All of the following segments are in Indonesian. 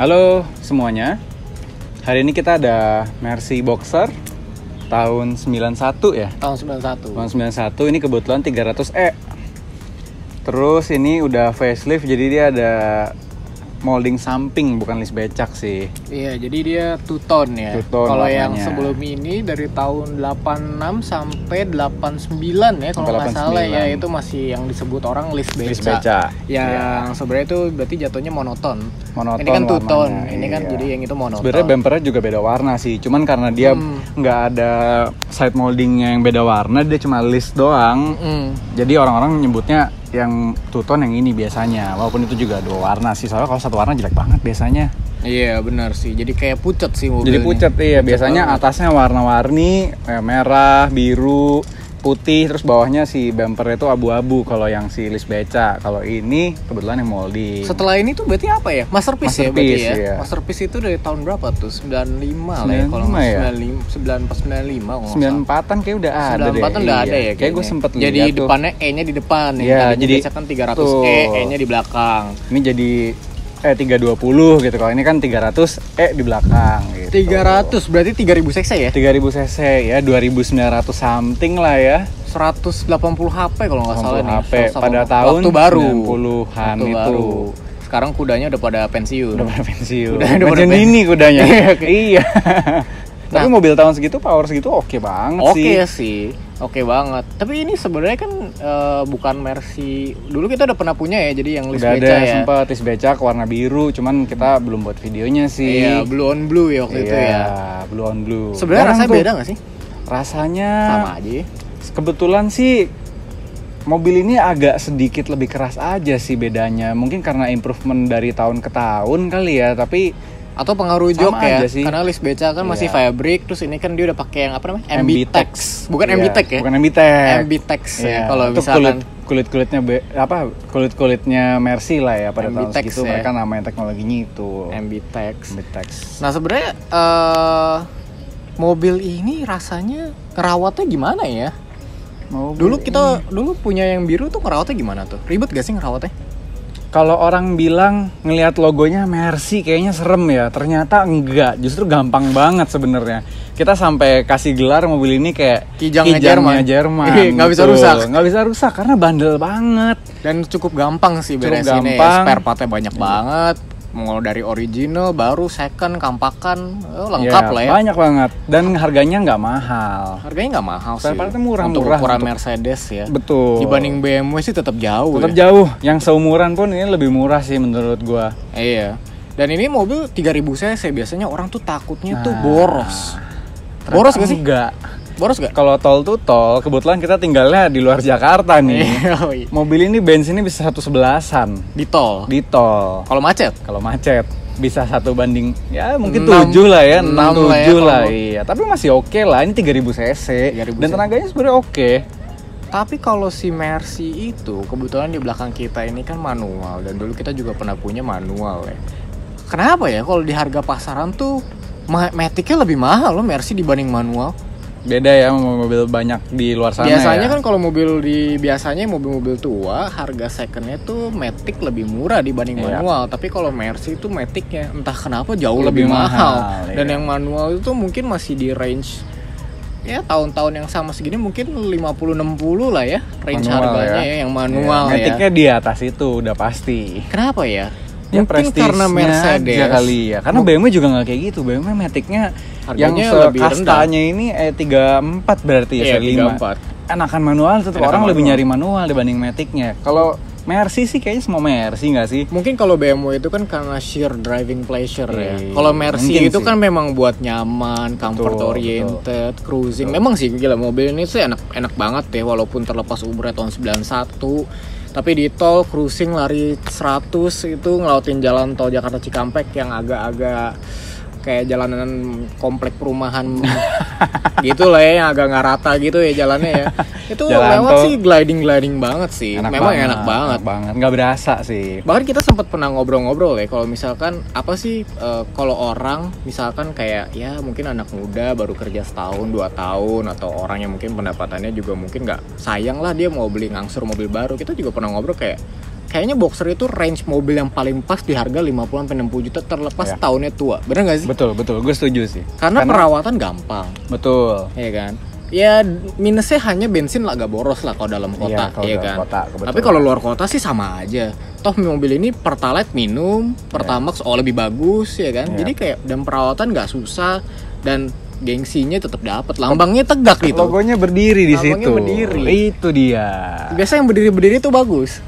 Halo semuanya. Hari ini kita ada Mercy Boxer tahun 91 ya. Tahun 91. Tahun 91 ini kebetulan 300E. Terus ini udah facelift, jadi dia ada molding samping, bukan list becak sih. Iya, jadi dia two-tone ya. Two-tone kalau yang warnanya. sebelum ini dari tahun 86 sampai 89 ya kalau nggak salah ya, itu masih yang disebut orang list becak. List becak. Yang sebenarnya itu berarti jatuhnya monoton. Monoton ini kan two-tone, warnanya, ini kan iya. jadi yang itu monoton. Sebenarnya bumpernya juga beda warna sih, cuman karena dia nggak ada side moldingnya yang beda warna, dia cuma list doang. Jadi orang-orang nyebutnya yang two-tone yang ini biasanya, walaupun itu juga dua warna sih, soalnya kalau satu warna jelek banget biasanya. Iya benar sih, jadi kayak pucet sih mobilnya. Jadi pucet, iya. Biasanya atasnya warna-warni, merah, biru, putih, terus bawahnya si bumper itu abu-abu kalau yang si list beca. Kalau ini kebetulan yang molding. Setelah ini tuh berarti apa ya? Masterpiece ya berarti ya? Iya. Masterpiece itu dari tahun berapa tuh? 95 lah ya kalau nggak ya? 95 kalau nggak salah. 94-an kayak udah ada deh. 94-an udah ada ya Kayak gue sempet lihat. Jadi depannya E-nya di depan ya. Iya, jadi biasa kan 300E, E-nya di belakang. Ini jadi 320 gitu. Kalau ini kan 300E di belakang gitu. 300 berarti 3000 cc ya? 3000 cc ya, 2900 something lah ya. 180 HP kalau nggak salah nih. HP pada tahun waktu baru. 90-an Waktu itu. baru. Sekarang kudanya udah pada pensiun. Udah pada pensiun. Udah pada Macam ini kudanya. Iya. Nah, tapi mobil tahun segitu, power segitu oke banget sih. Oke sih. Oke banget. Tapi ini sebenarnya kan bukan Mercy. Dulu kita udah pernah punya ya, jadi yang list Udah beca ada ya. sempat list becak warna biru, cuman kita belum buat videonya sih. Iya, blue on blue ya waktu itu ya. Blue on blue. Sebenarnya rasanya beda nggak sih? Rasanya Sama aja ya. kebetulan sih mobil ini agak sedikit lebih keras aja sih bedanya. Mungkin karena improvement dari tahun ke tahun kali ya, tapi Atau pengaruh jok ya, aja sih. karena list beca kan masih fabric, terus ini kan dia udah pakai yang apa namanya? MB-Tex. Bukan Iya, MB-Tex ya? Bukan MB-Tex. MB-Tex Iya, ya, kalau itu misalkan kulit-kulitnya Mercy lah ya pada tahun MB-Tex segitu ya. Mereka namanya teknologinya itu MB-Tex. MB-Tex. Nah sebenarnya mobil ini rasanya ngerawatnya gimana ya? Dulu kita punya yang biru tuh ngerawatnya gimana tuh? Ribet gak sih ngerawatnya? Kalau orang bilang ngelihat logonya Mercy kayaknya serem ya, ternyata enggak, justru gampang banget sebenarnya. Kita sampai kasih gelar mobil ini kayak Kijangnya Jerman. Nggak bisa rusak. Nggak bisa rusak karena bandel banget. Dan cukup gampang sih beresinnya. Spare partnya banyak banget. Mau dari original, baru, second, kampakan, lengkap lah ya. Banyak banget. Dan harganya nggak mahal. Harganya nggak mahal sih. Spare partnya murah-murah. Untuk ukuran Mercedes ya. Betul. Dibanding BMW sih tetap jauh. Tetap jauh. Yang seumuran pun ini lebih murah sih menurut gua. Iya. Dan ini mobil 3000 cc, biasanya orang tuh takutnya tuh boros. Boros gak sih? Enggak. Boros gak? Kalau tol tuh tol, kebetulan kita tinggalnya di luar Jakarta nih. Iya. Mobil ini bensinnya bisa 111-an Di tol. di tol. Kalau macet? Kalau macet bisa 1 banding ya mungkin 6, 7 lah ya, 6 6 lah 7 ya, lah, kalau- iya. Tapi masih oke lah, ini 3000 cc 3000 dan tenaganya sebenarnya oke. Tapi kalau si Mercy itu, kebetulan di belakang kita ini kan manual. Dan dulu kita juga pernah punya manual ya. Kenapa ya kalau di harga pasaran tuh Matic-nya lebih mahal loh Mercy dibanding manual? Beda ya mobil banyak di luar sana. Biasanya ya. kan kalau biasanya mobil-mobil tua harga secondnya tuh Matic lebih murah dibanding manual. Tapi kalau Mercy itu Matic-nya entah kenapa jauh lebih mahal. Dan yang manual itu mungkin masih di range ya tahun-tahun yang sama segini mungkin 50-60 lah ya range Manual harganya ya yang manual ya. Matic-nya di atas itu udah pasti. Kenapa ya? Ya Mungkin karena Mercedes aja kali ya. Karena BMW juga nggak kayak gitu. BMW Matic-nya yang harganya lebih sekastanya ini 34 berarti ya, seri 5. 34. Enakan manual tetap Enakan orang manual. lebih nyari manual dibanding Matic-nya. Kalau Mercy sih kayaknya semua Mercy nggak sih? Mungkin kalau BMW itu kan karena sheer driving pleasure ya. Kalau Mercy mungkin itu sih. kan memang buat nyaman, comfort oriented, cruising. Memang sih gila mobil ini sih enak banget ya walaupun terlepas umurnya tahun 91. Tapi di tol cruising lari 100 itu ngelautin jalan tol Jakarta Cikampek yang agak-agak kayak jalanan komplek perumahan gitu lah ya, yang agak nggak rata gitu ya jalannya ya. Itu Jalan lewat tol. sih gliding banget sih. Memang enak banget. Nggak berasa sih. Bahkan kita sempat pernah ngobrol-ngobrol ya kalau misalkan apa sih kalau orang misalkan kayak ya mungkin anak muda baru kerja setahun 2 tahun atau orang yang mungkin pendapatannya juga mungkin nggak sayang lah dia mau beli ngangsur mobil baru. Kita juga pernah ngobrol kayak kayaknya Boxer itu range mobil yang paling pas di harga 50-60 juta terlepas tahunnya tua. Bener gak sih? Betul, gue setuju sih. Karena perawatan gampang. Betul. Iya kan? Ya minusnya hanya bensin lah agak boros lah kalau dalam kota, iya kan? Tapi kalau luar kota sih sama aja. Toh mobil ini Pertalite minum, Pertamax lebih bagus ya kan? Jadi kayak dan perawatan nggak susah dan gengsinya tetap dapat. Lambangnya tegak gitu. Logonya berdiri di situ. Berdiri. Itu dia. Biasa yang berdiri tuh bagus.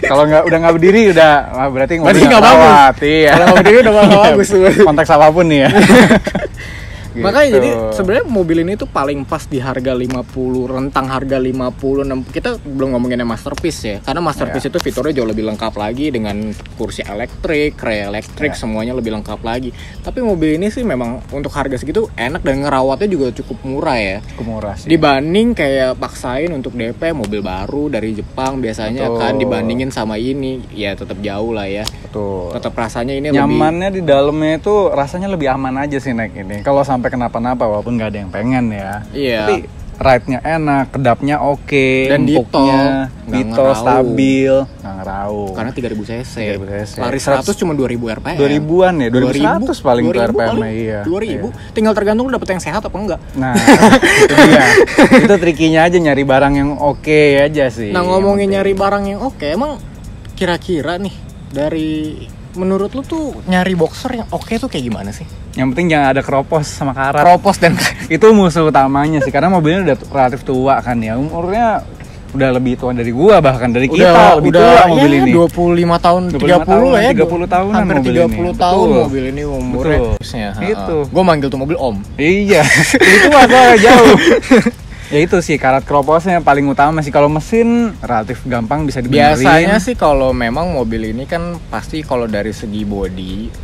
Kalau udah nggak berdiri berarti nggak bagus. Iya. Kalau nggak berdiri udah nggak bagus. Konteks apapun nih ya. Gitu. Makanya jadi sebenarnya mobil ini tuh paling pas di harga 50, rentang harga 50, 60. Kita belum ngomonginnya Masterpiece ya. Karena Masterpiece itu fiturnya jauh lebih lengkap lagi dengan kursi elektrik, ray elektrik, semuanya lebih lengkap lagi. Tapi mobil ini sih memang untuk harga segitu enak dan ngerawatnya juga cukup murah ya. Cukup murah sih. Dibanding kayak paksain untuk DP mobil baru dari Jepang biasanya kan dibandingin sama ini ya tetap jauh lah ya. Betul. Tetap rasanya ini nyamannya di dalamnya itu rasanya lebih aman aja sih naik ini. Kalau sampai kenapa-napa walaupun nggak ada yang pengen ya. Iya. Tapi ride-nya enak, kedapnya oke, dan empuknya ditol stabil, nggak ngerau. Karena 3000 cc. Lari 100 cuma 2000 rpm. 2000-an ya, 2100 paling 2000 rpm iya. 2000. Iya. Tinggal tergantung lu dapet yang sehat apa enggak. Nah, itu dia. Itu trikinya aja nyari barang yang oke aja sih. Nah, ngomongin nyari barang yang oke, emang kira-kira nih dari menurut lu tuh nyari Boxer yang oke tuh kayak gimana sih? Yang penting jangan ada keropos sama karat. Keropos dan itu musuh utamanya sih, karena mobilnya udah relatif tua kan ya. Umurnya udah lebih tua dari gua, bahkan dari kita lebih tua mobil ini. 25 tahun, 30 lah ya. 30 tahunan hampir mobil 30 ini. tahun Betul. mobil ini umurnya. Itu. Gua manggil tuh mobil Om. Iya. Itu agak jauh. Ya itu sih karat kroposnya paling utama sih. Kalau mesin relatif gampang bisa dibenerin. Biasanya sih kalau memang mobil ini kan pasti kalau dari segi body,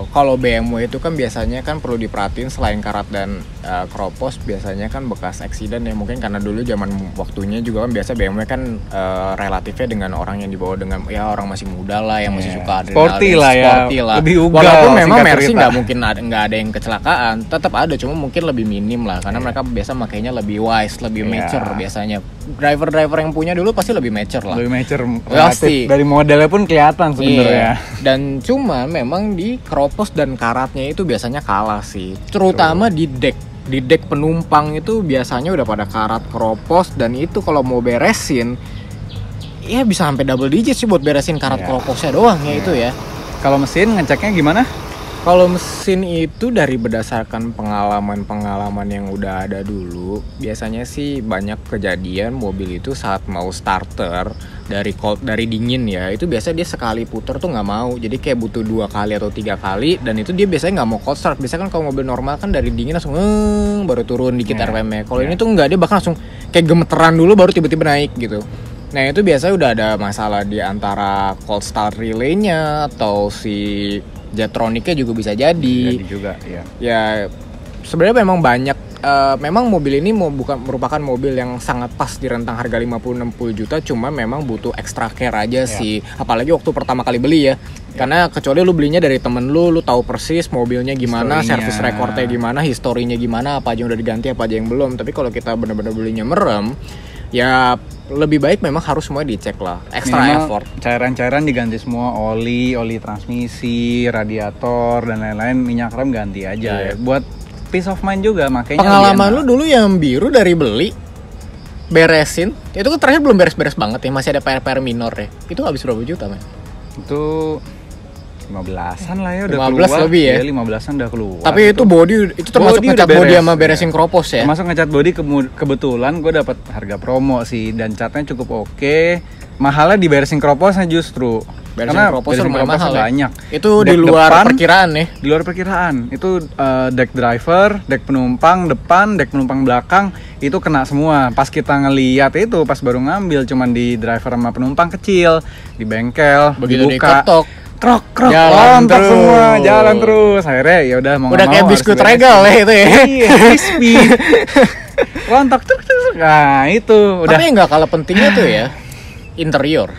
kalau BMW itu kan biasanya kan perlu diperhatiin selain karat dan kropos, biasanya kan bekas eksiden ya, mungkin karena dulu zaman waktunya juga kan biasa BMW kan relatifnya dengan orang yang dibawa dengan ya orang masih muda lah yang masih suka adrenalin, sporty lah ya, lebih ugal. Walaupun memang Mercy nggak mungkin nggak ada yang kecelakaan, tetap ada, cuma mungkin lebih minim lah karena mereka biasa makainya lebih wise, lebih mature biasanya. Driver-driver yang punya dulu pasti lebih mature lah. Lebih mature. Pasti. Dari modelnya pun kelihatan sebenarnya. Dan cuma memang di kropos dan karatnya itu biasanya kalah sih. Terutama di deck. Di deck penumpang itu biasanya udah pada karat, kropos, dan itu kalau mau beresin ya bisa sampai double digit sih buat beresin karat kroposnya doang ya itu ya. Kalau mesin ngeceknya gimana? Kalau mesin itu dari berdasarkan pengalaman yang udah ada dulu, biasanya sih banyak kejadian mobil itu saat mau starter dari cold, dari dingin ya, itu biasanya dia sekali puter tuh nggak mau, jadi kayak butuh 2 kali atau 3 kali, dan itu dia biasanya nggak mau cold start. Biasanya kan kalau mobil normal kan dari dingin langsung baru turun dikit RPM-nya. Kalau ini tuh nggak, dia bahkan langsung kayak gemeteran dulu baru tiba-tiba naik gitu. Nah itu biasanya udah ada masalah di antara cold start relay-nya atau si Jetroniknya juga bisa jadi juga ya. Ya sebenarnya memang banyak memang mobil ini merupakan mobil yang sangat pas di rentang harga 50-60 juta, cuma memang butuh extra care aja sih, apalagi waktu pertama kali beli ya. Karena kecuali lu belinya dari temen lu tahu persis mobilnya gimana, service recordnya gimana, historinya gimana, apa aja yang udah diganti, apa aja yang belum. Tapi kalau kita benar-benar belinya merem, ya lebih baik memang harus semua dicek lah, extra effort. Cairan-cairan diganti semua, oli transmisi, radiator dan lain-lain, minyak rem ganti aja ya. Buat peace of mind juga, makanya. Pengalaman lu dulu yang biru dari beli beresin, itu kan terakhir belum beres-beres banget ya, masih ada PR minor ya. Itu habis berapa juta, men? Itu 15-an lah ya udah 15 keluar. Lebih ya? 15-an udah keluar. Tapi itu body, itu termasuk ngecat body sama beresin kropos ya? Termasuk ngecat body, kebetulan gue dapat harga promo sih, dan catnya cukup oke. Mahalnya di beresin kroposnya justru. Karena beresin lumayan mahal banyak. Itu di luar perkiraan nih. Di luar perkiraan. Itu deck driver, deck penumpang depan, deck penumpang belakang itu kena semua. Pas kita ngeliat itu, pas baru ngambil, cuman di driver sama penumpang kecil, di bengkel, begitu dibuka. Krok jalan terus semua, jalan terus. Akhirnya ya udah mau udah kayak biskuit regal ya itu ya. Iya, crispy. Rontok terus. Nah, itu udah. Tapi enggak kalah pentingnya tuh ya. Interior.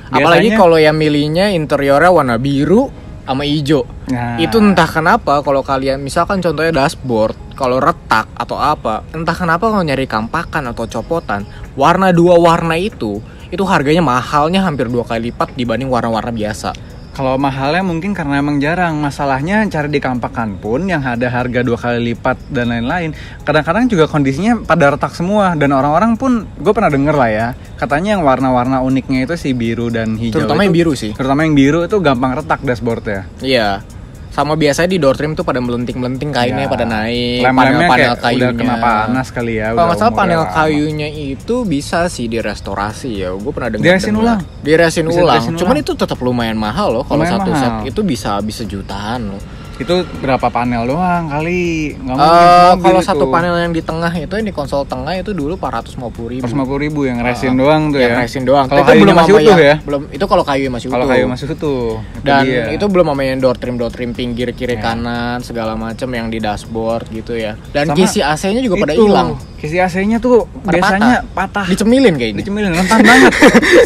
Apalagi kalau yang milihnya interiornya warna biru sama hijau. Nah. Itu entah kenapa kalau kalian misalkan contohnya dashboard, kalau retak atau apa, entah kenapa kalau nyari kampakan atau copotan, warna 2 warna itu itu harganya mahalnya hampir 2 kali lipat dibanding warna-warna biasa. Kalau mahalnya mungkin karena emang jarang. Masalahnya cari di kampakan pun yang ada harga 2 kali lipat dan lain-lain. Kadang-kadang juga kondisinya pada retak semua. Dan orang-orang pun, gue pernah denger lah ya, katanya yang warna-warna uniknya itu si biru dan hijau. Terutama yang biru sih. Terutama yang biru itu gampang retak dashboardnya. Iya. Sama biasanya di door trim tuh pada melenting-melenting kainnya pada naik. Panel-panel kayunya udah kena panas panas kali ya. Kalau nggak salah panel kayunya itu bisa sih direstorasi ya. Gue pernah dengar. Diresin ulang. Cuman itu tetap lumayan mahal loh. Kalau satu set itu bisa jutaan loh. Itu berapa panel doang kali? Nggak mungkin kalau satu panel yang di tengah itu, yang di konsol tengah itu dulu 450.000. 450.000 yang resin doang tuh ya. Yang resin doang. Kalau kayunya masih utuh ya? Belum. Itu kalau kayu masih utuh. Kalau kayu masih utuh. Dan itu belum sama yang door trim pinggir kiri kanan segala macam yang di dashboard gitu ya. Dan sama kisi AC-nya juga pada hilang. Kisi AC-nya tuh biasanya patah. Dicemilin kayaknya. Dicemilin rentan banget.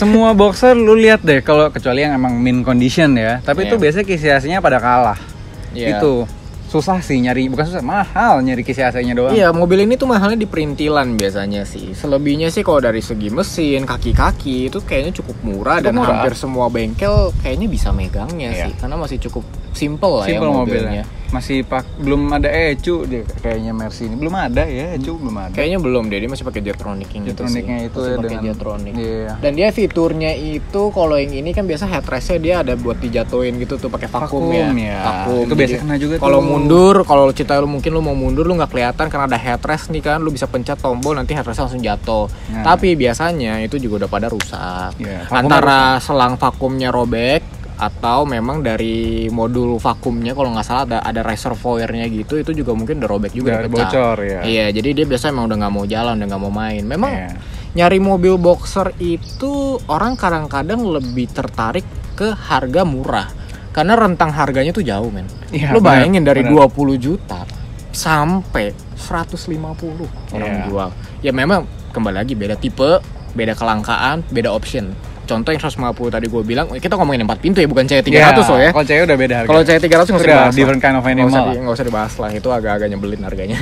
Semua boxer lu lihat deh, kalau kecuali yang emang mint condition ya. Tapi itu biasanya kisi AC-nya pada kalah. Itu susah sih nyari, bukan susah, mahal nyari kisi AC-nya doang. Iya, mobil ini tuh mahalnya di perintilan biasanya sih. Selebihnya sih kalau dari segi mesin, kaki-kaki itu kayaknya cukup murah. Dan hampir semua bengkel kayaknya bisa megangnya sih, karena masih cukup simple lah ya mobilnya. Masih belum ada ECU deh kayaknya Mercy ini. Belum ada ya, ECU belum ada. Kayaknya belum deh, dia masih pakai Jetronic yang Jetronicnya itu masih ya, pakai Jetronic. Iya. Dan dia fiturnya itu kalau yang ini kan biasa headrestnya dia ada buat dijatuhin gitu tuh pakai vakum ya. Vakum. Itu biasa kena juga tuh. Kalau mundur, kalau cerita lu mungkin lu mau mundur lu nggak kelihatan karena ada headrest nih kan, lu bisa pencet tombol nanti headrestnya langsung jatuh. Tapi biasanya itu juga udah pada rusak. Antara selang vakumnya robek atau memang dari modul vakumnya kalau nggak salah ada reservoirnya gitu, itu juga mungkin udah robek juga, udah bocor ya. Iya, jadi dia biasa emang udah nggak mau jalan, udah nggak mau main. Memang nyari mobil boxer itu orang kadang-kadang lebih tertarik ke harga murah karena rentang harganya tuh jauh men. Lu bayangin dari 20 juta sampai 150 orang jual. Ya memang kembali lagi beda tipe, beda kelangkaan, beda option. Contoh yang 150 tadi gue bilang, kita ngomongin 4 pintu ya, bukan C300 loh ya. Kalau C udah beda harga. Kalau C300 nggak usah dibahas. Different kind of animal. Nggak usah dibahas lah, itu agak-agak nyebelin harganya.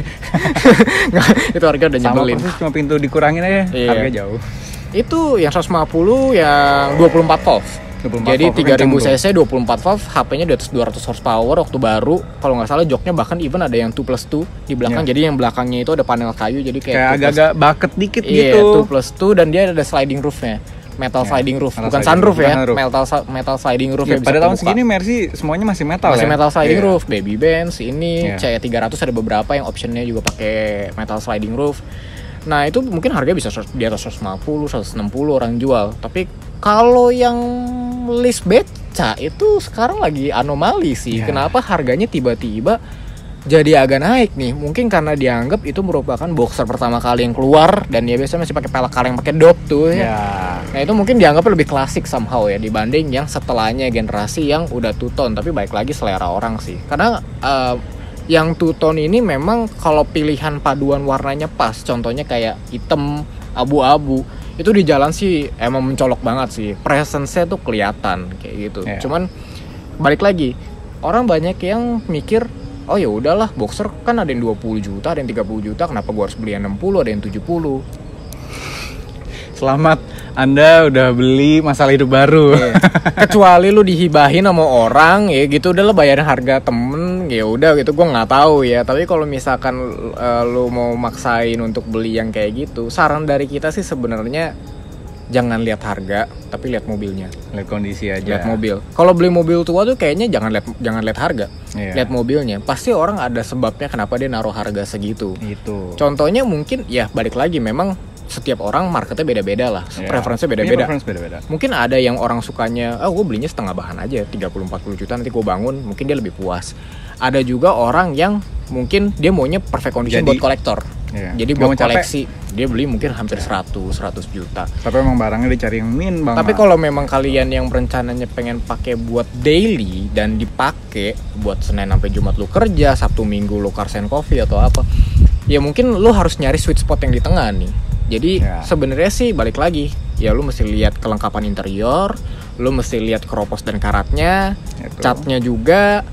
Itu harga udah nyebelin. Sama persis, cuma pintu dikurangin aja, harga jauh. Itu yang 150 yang 24 volt. Jadi 3000 cc 24 volt, HP-nya di atas 200 horsepower waktu baru. Kalau nggak salah joknya bahkan even ada yang 2+2 di belakang. Jadi yang belakangnya itu ada panel kayu, jadi kayak agak-agak bucket dikit Iya, gitu. 2+2 dan dia ada sliding roofnya. Metal sliding roof, bukan sunroof ya, metal sliding roof ya. Pada tahun segini Mercy semuanya masih metal masih metal sliding roof, Baby Benz ini C300 ada beberapa yang optionnya juga pakai metal sliding roof. Nah itu mungkin harga bisa di atas 150, 160 orang jual. Tapi kalau yang list beca itu sekarang lagi anomali sih. Kenapa harganya tiba-tiba jadi agak naik nih? Mungkin karena dianggap itu merupakan boxer pertama kali yang keluar dan dia biasanya masih pakai pelek kaleng, pakai dop tuh ya. Nah itu mungkin dianggap lebih klasik somehow ya dibanding yang setelahnya generasi yang udah two-tone. Tapi baik lagi selera orang sih. Karena yang two-tone ini memang kalau pilihan paduan warnanya pas, contohnya kayak hitam, abu-abu, itu di jalan sih emang mencolok banget sih. Presence-nya tuh kelihatan kayak gitu. Cuman balik lagi, orang banyak yang mikir, oh ya udahlah, boxer kan ada yang 20 juta, ada yang 30 juta, kenapa gua harus beli yang 60, ada yang 70. Selamat, Anda udah beli masalah hidup baru. Kecuali lu dihibahin sama orang ya gitu, udah lo bayarin harga temen, ya udah gitu, gua nggak tahu ya. Tapi kalau misalkan lu mau maksain untuk beli yang kayak gitu, saran dari kita sih sebenarnya jangan lihat harga, tapi lihat mobilnya. Lihat kondisi aja. Lihat mobil. Kalau beli mobil tua tuh kayaknya jangan lihat harga. Lihat mobilnya. Pasti orang ada sebabnya kenapa dia naruh harga segitu. Itu. Contohnya mungkin ya balik lagi, memang setiap orang marketnya beda-beda lah. Preferensinya beda-beda. Mungkin ada yang orang sukanya, gue belinya setengah bahan aja 30-40 juta, nanti gue bangun, mungkin dia lebih puas. Ada juga orang yang mungkin dia maunya perfect condition buat kolektor. Jadi buat koleksi dia beli mungkin hampir 100 juta. Tapi emang barangnya dicari yang min banget. Tapi kalau memang kalian yang rencananya pengen pakai buat daily dan dipakai buat Senin sampai Jumat lu kerja, Sabtu Minggu lu cars and coffee atau apa, ya mungkin lu harus nyari sweet spot yang di tengah nih. Jadi sebenarnya sih balik lagi, ya lu mesti lihat kelengkapan interior, lu mesti lihat keropos dan karatnya, catnya juga.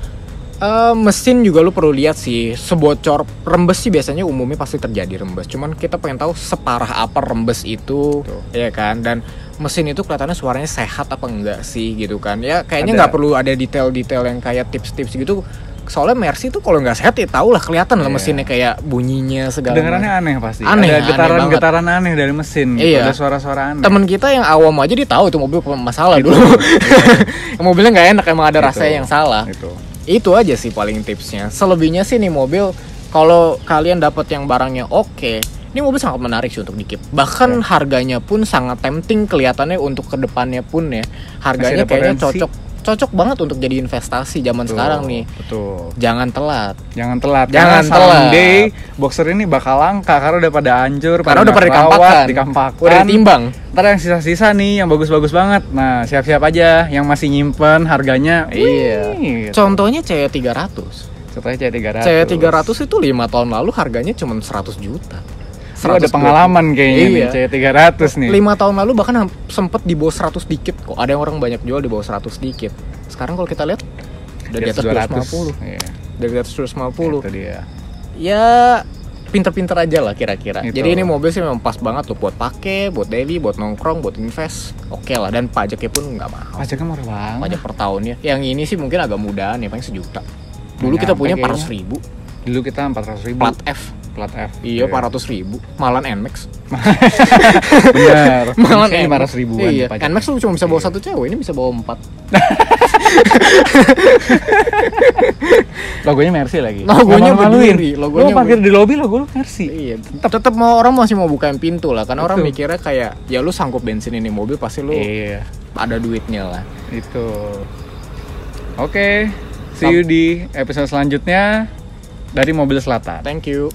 Mesin juga lu perlu lihat sih, sebocor rembes sih biasanya umumnya pasti terjadi rembes. Cuman kita pengen tahu separah apa rembes itu, ya kan? Dan mesin itu kelihatannya suaranya sehat apa enggak sih gitu kan? Ya kayaknya nggak perlu ada detail-detail yang kayak tips-tips gitu. Soalnya Mercy tuh kalau nggak sehat ya tau lah, kelihatan lah mesinnya kayak bunyinya segala. Kedengarannya aneh pasti. Ada getaran aneh dari mesin. Iya. Ada suara-suara aneh. Temen kita yang awam aja dia tahu itu mobil masalah dulu. Mobilnya nggak enak, emang ada rasanya yang salah. Itu aja sih paling tipsnya. Selebihnya sih nih mobil, kalau kalian dapat yang barangnya oke, ini mobil sangat menarik sih untuk dikip. Bahkan harganya pun sangat tempting kelihatannya untuk kedepannya pun ya. Harganya kayaknya cocok banget untuk jadi investasi zaman sekarang nih. Betul. Jangan telat. Jangan someday Boxer ini bakal langka karena udah pada hancur, karena udah pada dikampakan. Udah ditimbang. Ntar yang sisa-sisa nih yang bagus-bagus banget. Nah, siap-siap aja yang masih nyimpen harganya. Iya. Contohnya C300. Contohnya C300. C300 itu 5 tahun lalu harganya cuma 100 juta. Ada pengalaman kayaknya nih C300 nih. 5 tahun lalu bahkan sempet di bawah 100 dikit kok. Ada yang orang banyak jual di bawah 100 dikit. Sekarang kalau kita lihat udah di atas 250. Iya. Dari atas 250. Itu dia. Ya pinter-pinter aja lah kira-kira. Jadi ini mobil sih memang pas banget tuh buat pakai, buat daily, buat nongkrong, buat invest. Oke lah, dan pajaknya pun nggak mahal. Pajaknya murah banget. Pajak per tahunnya. Yang ini sih mungkin agak mudahan ya, paling 1 juta. Dulu kita punya 400.000. Dulu kita 400.000. Plat F. Iya, 400.000. Malan NMAX. Benar. Malan 500.000-an. Iya. NMAX lu cuma bisa bawa 1 cewek, ini bisa bawa 4. Logonya Mercy lagi. Logonya berdiri. Logonya parkir di lobi logo lu Mercy. Iya. Tetap orang masih mau bukain pintu lah, karena orang mikirnya kayak ya lu sanggup bensin ini mobil pasti lu ada duitnya lah. Itu. Oke. See you di episode selanjutnya dari Mobil Selatan. Thank you.